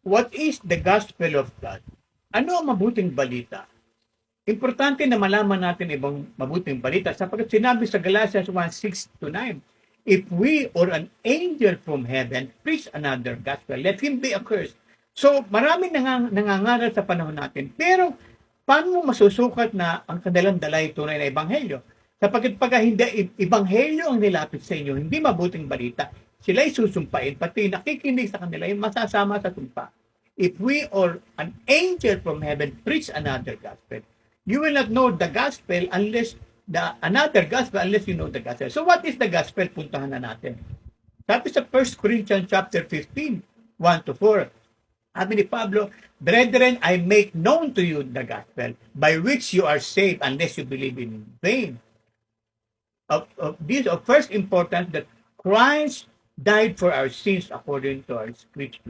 What is the gospel of God? Ano ang mabuting balita? Importante na malaman natin ibang mabuting balita sapagkat sinabi sa Galatians 1:6-9, if we or an angel from heaven preach another gospel, let him be accursed. So, maraming nangangaral sa panahon natin. Pero, paano mo masusukat na ang kanilang dala ay tunay na ebanghelyo? Sapagkat pag hindi ebanghelyo ang nilapit sa inyo, hindi mabuting balita, sila ay susumpain, pati nakikinig sa kanila, yung masasama sa sumpa. If we or an angel from heaven preach another gospel, you will not know the gospel unless another gospel unless you know the gospel. So what is the gospel? Puntahan na natin. Sabi sa 1 Corinthians chapter 15, 1-4, sabi ni Pablo, brethren, I make known to you the gospel by which you are saved unless you believe in vain. Of first importance that Christ died for our sins according to our scripture.